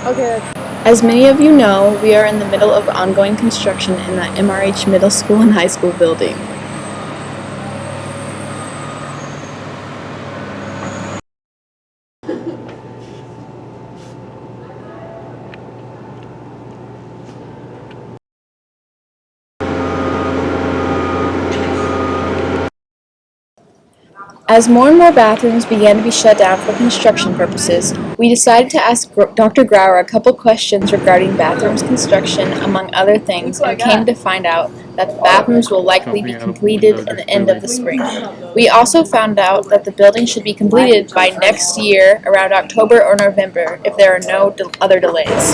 Okay. As many of you know, we are in the middle of ongoing construction in the MRH Middle School and High School building. As more and more bathrooms began to be shut down for construction purposes, we decided to ask Dr. Grauer a couple questions regarding bathrooms construction, among other things, and came to find out that the bathrooms will likely be completed at the end of the spring. We also found out that the building should be completed by next year, around October or November, if there are no other delays.